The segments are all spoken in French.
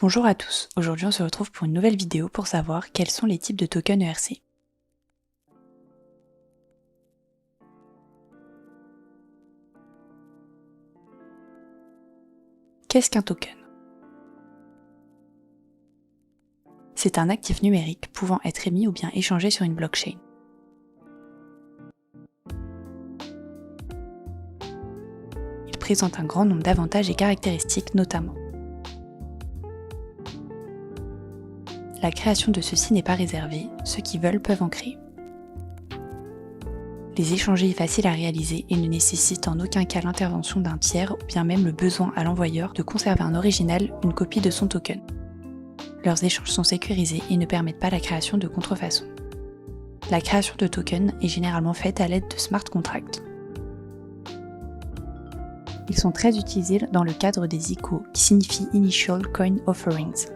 Bonjour à tous, aujourd'hui on se retrouve pour une nouvelle vidéo pour savoir quels sont les types de tokens ERC. Qu'est-ce qu'un token? C'est un actif numérique pouvant être émis ou bien échangé sur une blockchain. Il présente un grand nombre d'avantages et caractéristiques notamment. La création de ceux-ci n'est pas réservée, ceux qui veulent peuvent en créer. Les échanger est facile à réaliser et ne nécessite en aucun cas l'intervention d'un tiers ou bien même le besoin à l'envoyeur de conserver en original une copie de son token. Leurs échanges sont sécurisés et ne permettent pas la création de contrefaçons. La création de tokens est généralement faite à l'aide de smart contracts. Ils sont très utilisés dans le cadre des ICO, qui signifie Initial Coin Offerings.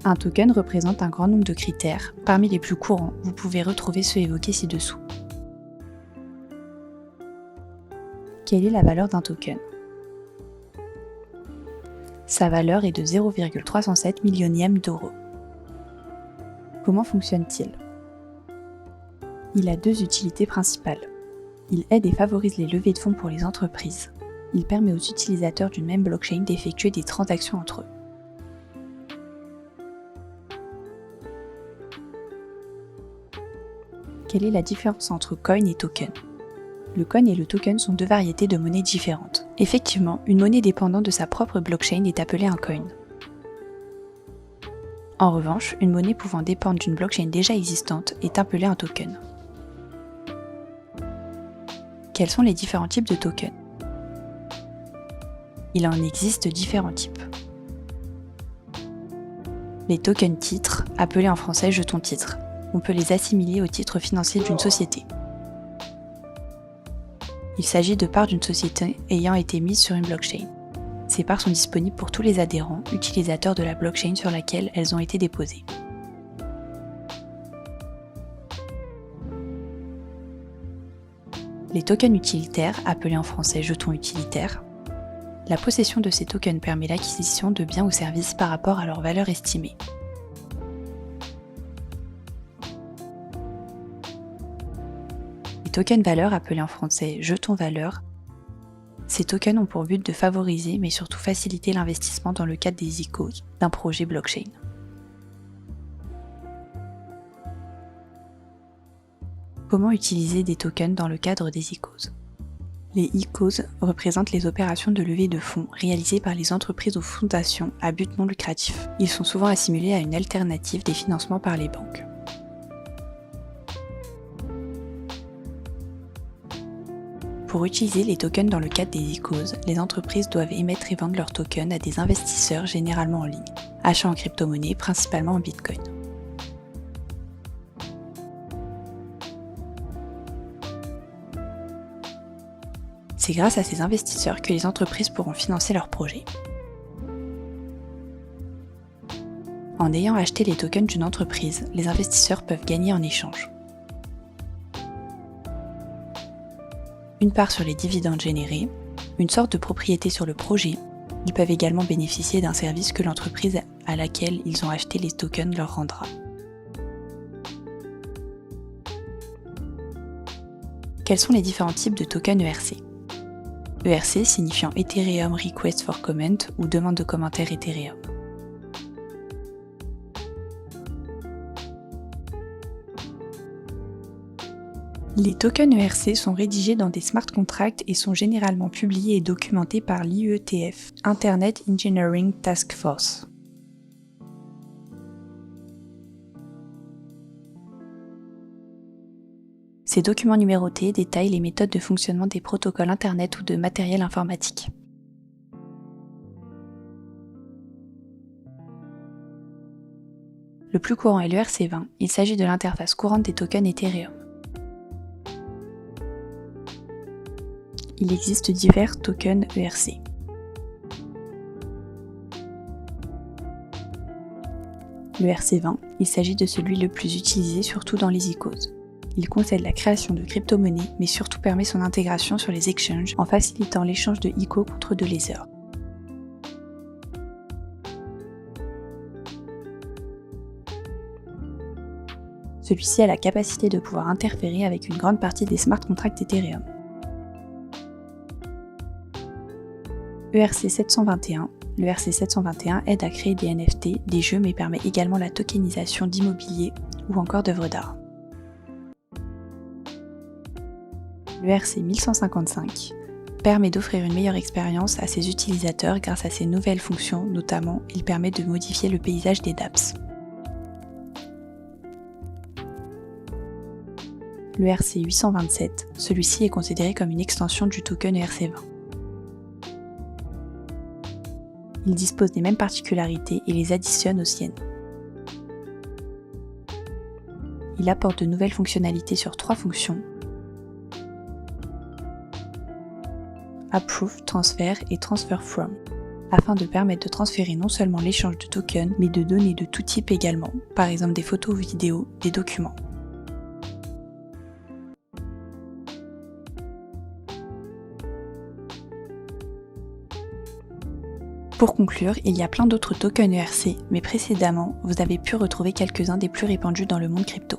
Un token représente un grand nombre de critères. Parmi les plus courants, vous pouvez retrouver ceux évoqués ci-dessous. Quelle est la valeur d'un token? Sa valeur est de 0,307 millionième d'euros. Comment fonctionne-t-il? Il a deux utilités principales. Il aide et favorise les levées de fonds pour les entreprises. Il permet aux utilisateurs d'une même blockchain d'effectuer des transactions entre eux. Quelle est la différence entre coin et token? Le coin et le token sont deux variétés de monnaies différentes. Effectivement, une monnaie dépendant de sa propre blockchain est appelée un coin. En revanche, une monnaie pouvant dépendre d'une blockchain déjà existante est appelée un token. Quels sont les différents types de tokens? Il en existe différents types. Les tokens titres, appelés en français jetons titres. On peut les assimiler aux titres financiers d'une société. Il s'agit de parts d'une société ayant été mise sur une blockchain. Ces parts sont disponibles pour tous les adhérents, utilisateurs de la blockchain sur laquelle elles ont été déposées. Les tokens utilitaires, appelés en français jetons utilitaires. La possession de ces tokens permet l'acquisition de biens ou services par rapport à leur valeur estimée. Tokens valeurs appelés en français jetons valeurs. Ces tokens ont pour but de favoriser mais surtout faciliter l'investissement dans le cadre des ICO d'un projet blockchain. Comment utiliser des tokens dans le cadre des ICOs? Les ICOs représentent les opérations de levée de fonds réalisées par les entreprises ou fondations à but non lucratif. Ils sont souvent assimilés à une alternative des financements par les banques. Pour utiliser les tokens dans le cadre des ICOs, les entreprises doivent émettre et vendre leurs tokens à des investisseurs généralement en ligne, achats en crypto-monnaie, principalement en Bitcoin. C'est grâce à ces investisseurs que les entreprises pourront financer leurs projets. En ayant acheté les tokens d'une entreprise, les investisseurs peuvent gagner en échange. Une part sur les dividendes générés, une sorte de propriété sur le projet. Ils peuvent également bénéficier d'un service que l'entreprise à laquelle ils ont acheté les tokens leur rendra. Quels sont les différents types de tokens ERC? ERC signifiant Ethereum Request for Comment ou demande de commentaire Ethereum. Les tokens ERC sont rédigés dans des smart contracts et sont généralement publiés et documentés par l'IETF, Internet Engineering Task Force. Ces documents numérotés détaillent les méthodes de fonctionnement des protocoles Internet ou de matériel informatique. Le plus courant est l'ERC20, il s'agit de l'interface courante des tokens Ethereum. Il existe divers tokens ERC. Le ERC20, il s'agit de celui le plus utilisé surtout dans les ICOs. Il concède la création de crypto-monnaies mais surtout permet son intégration sur les exchanges en facilitant l'échange de ICO contre de l'Ether. Celui-ci a la capacité de pouvoir interférer avec une grande partie des smart contracts Ethereum. ERC721. Le ERC721 aide à créer des NFT, des jeux, mais permet également la tokenisation d'immobilier ou encore d'œuvres d'art. Le ERC1155 permet d'offrir une meilleure expérience à ses utilisateurs grâce à ses nouvelles fonctions, notamment il permet de modifier le paysage des dApps. Le ERC827, celui-ci est considéré comme une extension du token ERC20. Il dispose des mêmes particularités et les additionne aux siennes. Il apporte de nouvelles fonctionnalités sur 3 fonctions: Approve, Transfer et Transfer From, afin de permettre de transférer non seulement l'échange de tokens, mais de données de tout type également, par exemple des photos ou vidéos, des documents. Pour conclure, il y a plein d'autres tokens ERC, mais précédemment, vous avez pu retrouver quelques-uns des plus répandus dans le monde crypto.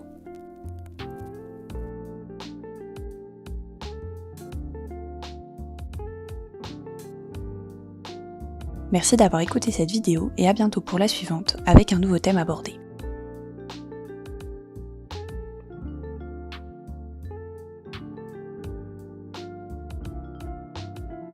Merci d'avoir écouté cette vidéo et à bientôt pour la suivante avec un nouveau thème abordé.